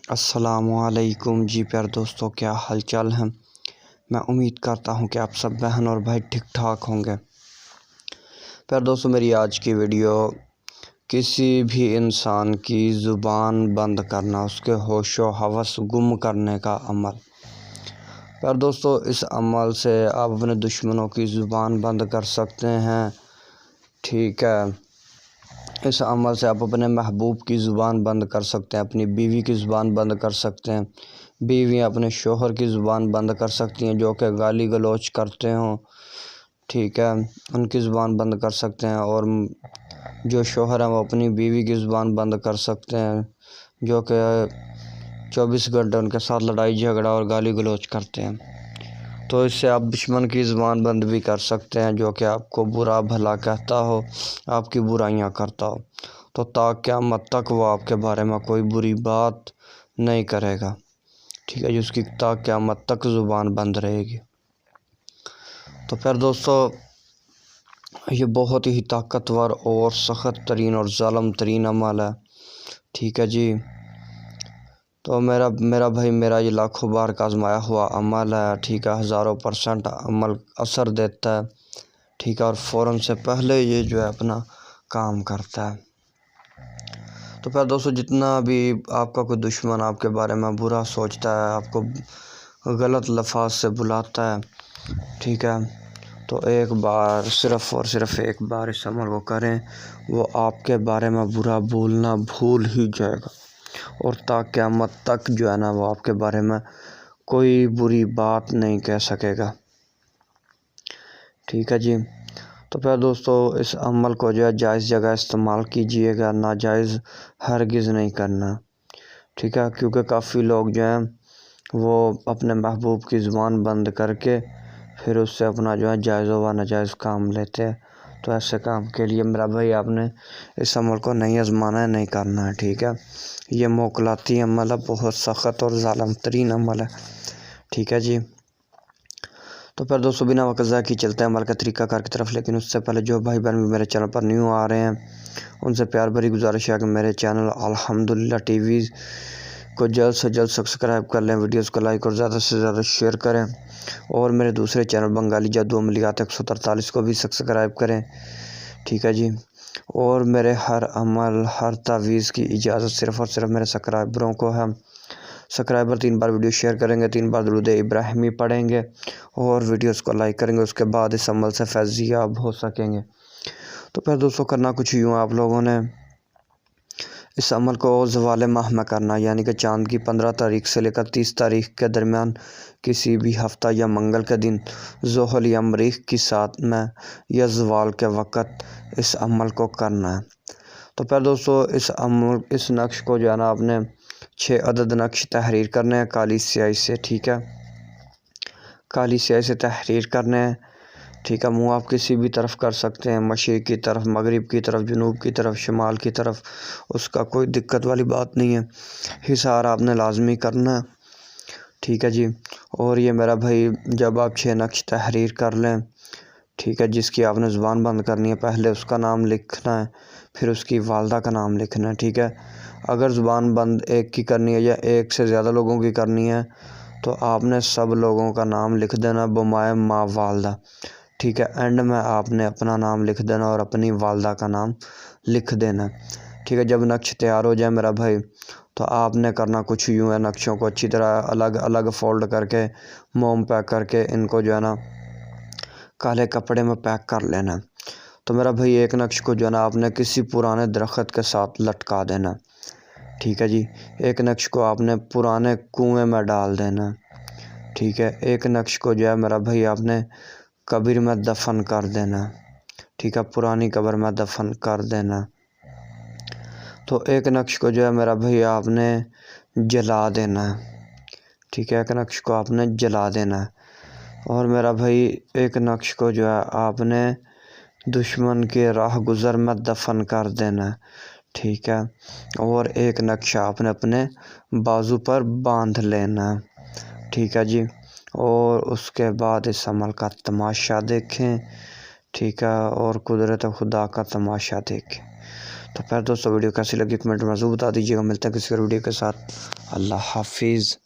السلام علیکم جی پیار دوستوں، کیا حال چال ہیں؟ میں امید کرتا ہوں کہ آپ سب بہن اور بھائی ٹھیک ٹھاک ہوں گے۔ پیار دوستوں، میری آج کی ویڈیو کسی بھی انسان کی زبان بند کرنا، اس کے ہوش و حواس گم کرنے کا عمل۔ پیار دوستوں، اس عمل سے آپ اپنے دشمنوں کی زبان بند کر سکتے ہیں، ٹھیک ہے۔ اس عمل سے آپ اپنے محبوب کی زبان بند کر سکتے ہیں، اپنی بیوی کی زبان بند کر سکتے ہیں، بیویاں اپنے شوہر کی زبان بند کر سکتی ہیں جو کہ گالی گلوچ کرتے ہوں، ٹھیک ہے، ان کی زبان بند کر سکتے ہیں۔ اور جو شوہر ہیں وہ اپنی بیوی کی زبان بند کر سکتے ہیں جو کہ 24 گھنٹے ان کے ساتھ لڑائی جھگڑا اور گالی گلوچ کرتے ہیں۔ تو اس سے آپ دشمن کی زبان بند بھی کر سکتے ہیں جو کہ آپ کو برا بھلا کہتا ہو، آپ کی برائیاں کرتا ہو، تو تا قیامت تک وہ آپ کے بارے میں کوئی بری بات نہیں کرے گا، ٹھیک ہے، جس کی تا قیامت تک زبان بند رہے گی۔ تو پھر دوستو، یہ بہت ہی طاقتور اور سخت ترین اور ظالم ترین عمل ہے، ٹھیک ہے جی۔ تو میرا بھائی، میرا یہ لاکھوں بار کا آزمایا ہوا عمل ہے، ٹھیک ہے، 1000% عمل اثر دیتا ہے، ٹھیک ہے، اور فوراً سے پہلے یہ جو ہے اپنا کام کرتا ہے۔ تو پھر دوستو، جتنا بھی آپ کا کوئی دشمن آپ کے بارے میں برا سوچتا ہے، آپ کو غلط لفظ سے بلاتا ہے، ٹھیک ہے، تو ایک بار صرف اور صرف ایک بار اس عمل کو کریں، وہ آپ کے بارے میں برا بولنا بھول ہی جائے گا، اور تا قیامت تک جو ہے نا وہ آپ کے بارے میں کوئی بری بات نہیں کہہ سکے گا، ٹھیک ہے جی۔ تو پھر دوستو، اس عمل کو جو ہے جائز جگہ استعمال کیجئے گا، ناجائز ہرگز نہیں کرنا، ٹھیک ہے، کیونکہ کافی لوگ جو ہیں وہ اپنے محبوب کی زبان بند کر کے پھر اس سے اپنا جو ہے جائز و ناجائز کام لیتے ہیں۔ تو ایسے کام کے لیے میرا بھائی آپ نے اس عمل کو نہیں آزمانا ہے، نہیں کرنا ہے، ٹھیک ہے۔ یہ موکلاتی عمل ہے، بہت سخت اور ظالم ترین عمل ہے، ٹھیک ہے جی۔ تو پھر دوستو، بنا وقت ضائع کی چلتے ہیں عمل کا طریقہ کار کی طرف، لیکن اس سے پہلے جو بھائی بہن بھی میرے چینل پر نیو آ رہے ہیں ان سے پیار بھری گزارش ہے کہ میرے چینل الحمدللہ ٹی وی کو جلد سے جلد سبسکرائب کر لیں، ویڈیوز کو لائک اور زیادہ سے زیادہ شیئر کریں، اور میرے دوسرے چینل بنگالی جادو عملیات 143 کو بھی سبسکرائب کریں، ٹھیک ہے جی۔ اور میرے ہر عمل، ہر تعویذ کی اجازت صرف اور صرف میرے سبسکرائبروں کو ہے۔ سبسکرائبر 3 بار ویڈیو شیئر کریں گے، 3 بار درود ابراہیمی پڑھیں گے اور ویڈیوز کو لائک کریں گے، اس کے بعد اس عمل سے فیضیاب ہو سکیں گے۔ تو پھر دوستو، کرنا کچھ یوں آپ لوگوں نے اس عمل کو زوال ماہ میں کرنا، یعنی کہ چاند کی 15 تاریخ سے لے کر 30 تاریخ کے درمیان کسی بھی ہفتہ یا منگل کے دن زحل یا مریخ کی ساتھ میں یا زوال کے وقت اس عمل کو کرنا ہے۔ تو پھر دوستو، اس نقش کو جو ہے نا آپ نے 6 عدد نقش تحریر کرنے ہیں کالی سیاہی سے، ٹھیک ہے، کالی سیاہی سے تحریر کرنے ہیں، ٹھیک ہے۔ منہ آپ کسی بھی طرف کر سکتے ہیں، مشرق کی طرف، مغرب کی طرف، جنوب کی طرف، شمال کی طرف، اس کا کوئی دقت والی بات نہیں ہے، حصار آپ نے لازمی کرنا ہے، ٹھیک ہے جی۔ اور یہ میرا بھائی، جب آپ 6 نقش تحریر کر لیں، ٹھیک ہے، جس کی آپ نے زبان بند کرنی ہے، پہلے اس کا نام لکھنا ہے، پھر اس کی والدہ کا نام لکھنا ہے، ٹھیک ہے۔ اگر زبان بند ایک کی کرنی ہے یا ایک سے زیادہ لوگوں کی کرنی ہے تو آپ نے سب لوگوں کا نام لکھ دینا بمائے ماں والدہ، ٹھیک ہے۔ اینڈ میں آپ نے اپنا نام لکھ دینا اور اپنی والدہ کا نام لکھ دینا، ٹھیک ہے۔ جب نقش تیار ہو جائے میرا بھائی، تو آپ نے کرنا کچھ یوں ہے، نقشوں کو اچھی طرح الگ الگ فولڈ کر کے، موم پیک کر کے، ان کو جو ہے نا کالے کپڑے میں پیک کر لینا۔ تو میرا بھائی، ایک نقش کو جو ہے نا آپ نے کسی پرانے درخت کے ساتھ لٹکا دینا، ٹھیک ہے جی۔ ایک نقش کو آپ نے پرانے کنویں میں ڈال دینا، ٹھیک ہے۔ ایک نقش کو جو ہے میرا بھائی آپ نے قبر میں دفن کر دینا، ٹھیک ہے، پرانی قبر میں دفن کر دینا۔ تو ایک نقش کو جو ہے میرا بھائی آپ نے جلا دینا، ٹھیک ہے، ایک نقش کو آپ نے جلا دینا۔ اور میرا بھائی، ایک نقش کو جو ہے آپ نے دشمن کے راہ گزر میں دفن کر دینا، ٹھیک ہے۔ اور ایک نقش آپ نے اپنے بازو پر باندھ لینا، ٹھیک ہے جی۔ اور اس کے بعد اس عمل کا تماشا دیکھیں، ٹھیک ہے، اور قدرت خدا کا تماشا دیکھیں۔ تو پھر دوستوں ویڈیو کیسی لگی کمنٹ میں ضرور بتا دیجیے گا. ملتے ہیں کسی اور ویڈیو کے ساتھ. اللہ حافظ.